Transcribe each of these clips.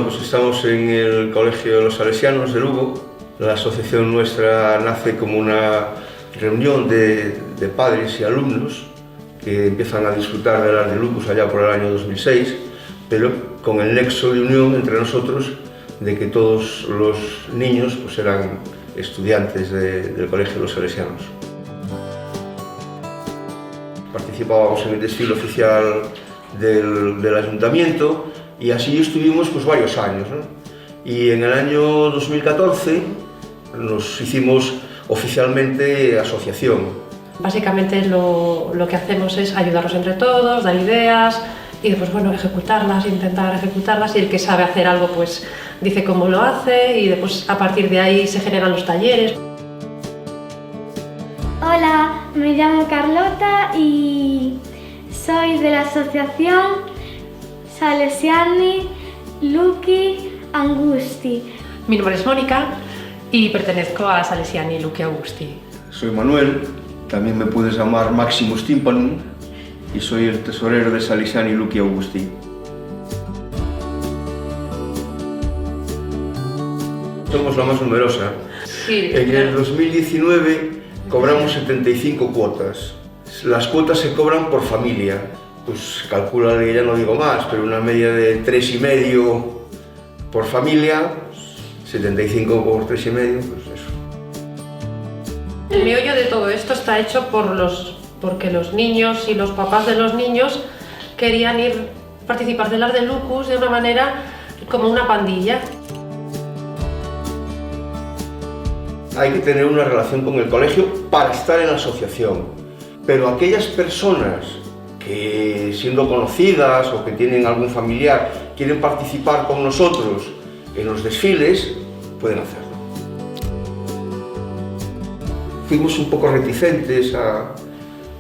pues estamos en el Colegio de los Salesianos de Lugo. La asociación nuestra nace como una reunión de padres y alumnos que empiezan a disfrutar del Ars de Lucus allá por el año 2006, pero con el nexo de unión entre nosotros de que todos los niños pues eran estudiantes del Colegio de los Salesianos. Participábamos en el desfile oficial del ayuntamiento y así estuvimos pues varios años, ¿no? Y en el año 2014 nos hicimos oficialmente asociación. Básicamente lo que hacemos es ayudarnos entre todos, dar ideas y después, bueno, ejecutarlas, intentar ejecutarlas, y el que sabe hacer algo pues dice cómo lo hace y después a partir de ahí se generan los talleres. Hola, me llamo Carlota y soy de la asociación Salesiani Luci Augusti. Mi nombre es Mónica y pertenezco a Salesiani Luci Augusti. Soy Manuel, también me puedes llamar Maximus Tympanum y soy el tesorero de Salesiani Luci Augusti. Somos la más numerosa. Sí, en el 2019 cobramos 75 cuotas. Las cuotas se cobran por familia. Pues calcula, ya no digo más, pero una media de 3,5 por familia, 75 por 3,5, pues eso. El meollo de todo esto está hecho porque los niños y los papás de los niños querían participar del Ars de Lucus de una manera como una pandilla. Hay que tener una relación con el colegio para estar en la asociación, pero aquellas personas que, siendo conocidas o que tienen algún familiar, quieren participar con nosotros en los desfiles, pueden hacerlo. Fuimos un poco reticentes a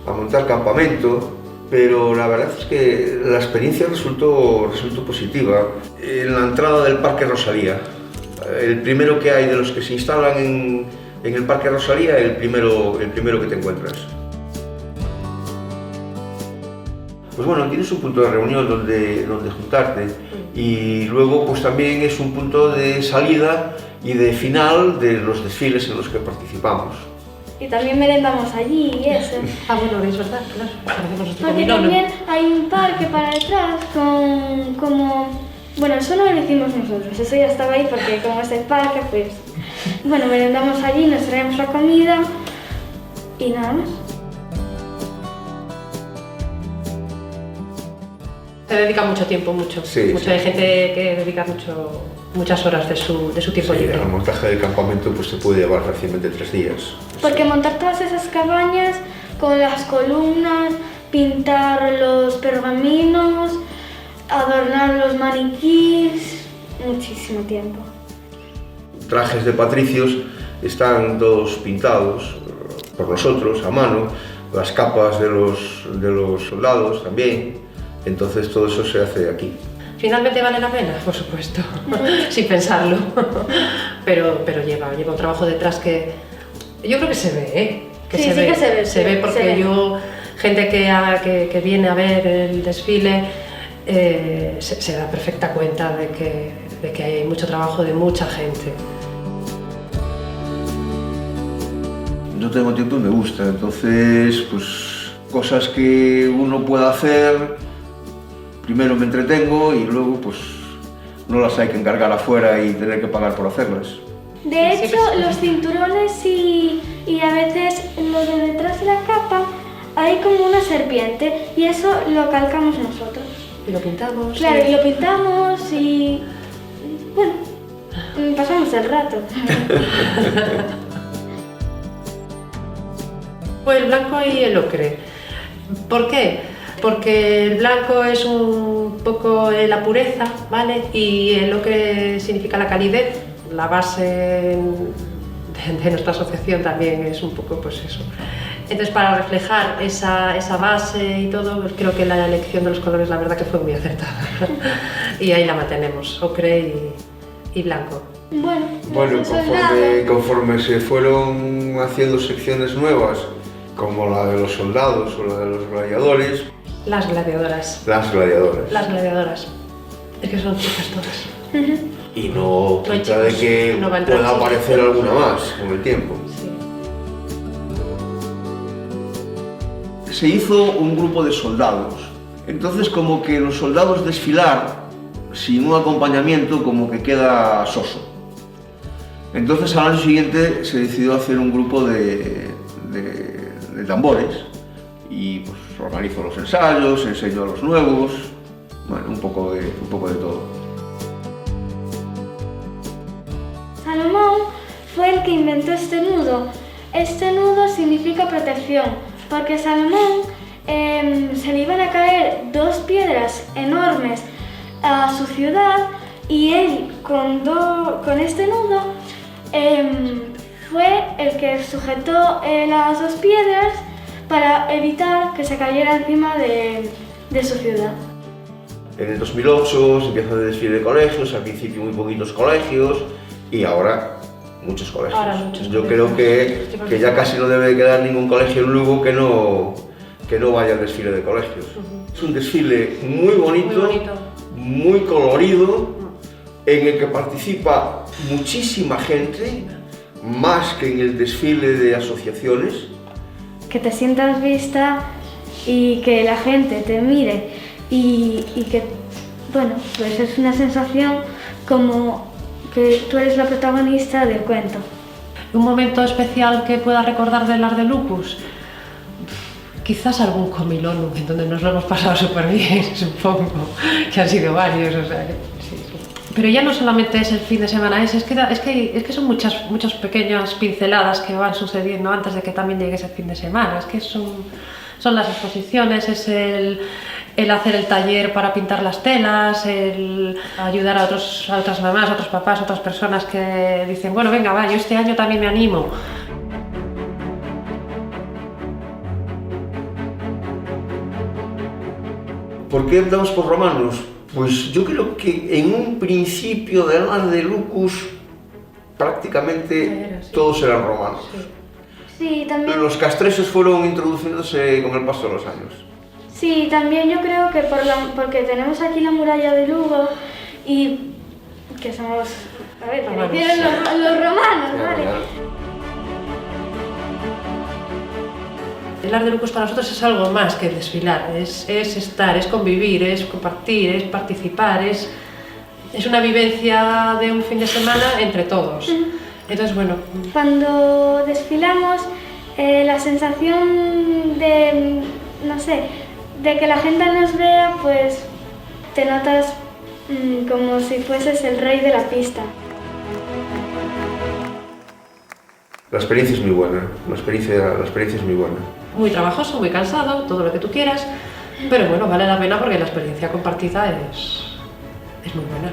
montar campamento, pero la verdad es que la experiencia resultó positiva. En la entrada del Parque Rosalía, el primero que hay de los que se instalan en el Parque Rosalía, el primero que te encuentras. Pues bueno, tienes un punto de reunión donde juntarte, y luego pues también es un punto de salida y de final de los desfiles en los que participamos. Y también merendamos allí y eso. Ah, bueno, es verdad, claro. Porque también hay un parque para detrás Bueno, eso no lo hicimos nosotros, eso ya estaba ahí porque como es el parque, pues... Bueno, merendamos allí, nos traemos la comida y nada más. Se dedica mucho tiempo, Sí, mucho. Sí. Hay gente que dedica muchas horas de su tiempo Sí, libre. el montaje del campamento pues se puede llevar fácilmente 3 días. Porque montar todas esas cabañas con las columnas, pintar los pergaminos, adornar los maniquís, muchísimo tiempo. Trajes de patricios están todos pintados por nosotros a mano, las capas de los soldados también, entonces todo eso se hace aquí. ¿Finalmente vale la pena? Por supuesto, sin pensarlo, pero lleva un trabajo detrás que yo creo que se ve, ¿eh? Sí, que se ve porque gente que viene a ver el desfile se da perfecta cuenta de que hay mucho trabajo de mucha gente. No tengo tiempo y me gusta, entonces pues cosas que uno pueda hacer, primero me entretengo y luego pues no las hay que encargar afuera y tener que pagar por hacerlas. De hecho, los cinturones y a veces lo de detrás de la capa hay como una serpiente y eso lo calcamos nosotros. Y lo pintamos. Claro, y lo pintamos y... bueno, pasamos el rato. Pues el blanco y el ocre. ¿Por qué? Porque el blanco es un poco la pureza, ¿vale? Y el ocre significa la calidez. La base de nuestra asociación también es un poco pues eso. Entonces, para reflejar esa base y todo, creo que la elección de los colores, la verdad que fue muy acertada. Y ahí la mantenemos, ocre y blanco. Bueno, conforme se fueron haciendo secciones nuevas, como la de los soldados o la de los gladiadores. Las gladiadoras. Las gladiadoras. Las gladiadoras. Es que son chicas todas. y no hay quita de chicos, que no va a entrar pueda chicos. aparecer alguna más con el tiempo. Sí. Se hizo un grupo de soldados. Entonces como que los soldados desfilar sin un acompañamiento como que queda soso. Entonces al año siguiente se decidió hacer un grupo de tambores y pues organizó los ensayos, enseñó a los nuevos, bueno, un poco de todo. Salomón fue el que inventó este nudo. Este nudo significa protección, porque a Salomón se le iban a caer 2 piedras enormes a su ciudad y él con este nudo fue el que sujetó las 2 piedras para evitar que se cayera encima de su ciudad. En el 2008 se empieza el desfile de colegios, al principio muy poquitos colegios y ahora muchos colegios. Ahora muchos Yo colegios. creo que ya casi no debe quedar ningún colegio en Lugo que no vaya al desfile de colegios. Es un desfile muy bonito, muy colorido, en el que participa muchísima gente, más que en el desfile de asociaciones. Que te sientas vista y que la gente te mire y que, bueno, pues es una sensación como que tú eres la protagonista del cuento. Un momento especial que pueda recordar del Art de Lucus, quizás algún comilón en donde nos lo hemos pasado súper bien, supongo, que han sido varios, o sea que sí. Pero ya no solamente es el fin de semana, es que son muchas pequeñas pinceladas que van sucediendo antes de que también llegue ese fin de semana. Es que son las exposiciones, es el hacer el taller para pintar las telas, el ayudar a otras mamás, a otros papás, a otras personas que dicen, bueno, venga, va, yo este año también me animo. ¿Por qué optamos por romanos? Pues yo creo que en un principio del Art de Lucus prácticamente todos eran romanos. Sí, también. Los castreses fueron introduciéndose con el paso de los años. Sí, también yo creo que porque tenemos aquí la muralla de Lugo y que somos, a ver, que lo hicieron los romanos, ¿vale? El Art de Lucus para nosotros es algo más que desfilar, es estar, es convivir, es compartir, es participar, es una vivencia de un fin de semana entre todos. Entonces, bueno. Cuando desfilamos, la sensación de, no sé, de que la gente nos vea, pues te notas como si fueses el rey de la pista. La experiencia es muy buena, la experiencia es muy buena. Muy trabajoso, muy cansado, todo lo que tú quieras, pero bueno, vale la pena porque la experiencia compartida es muy buena.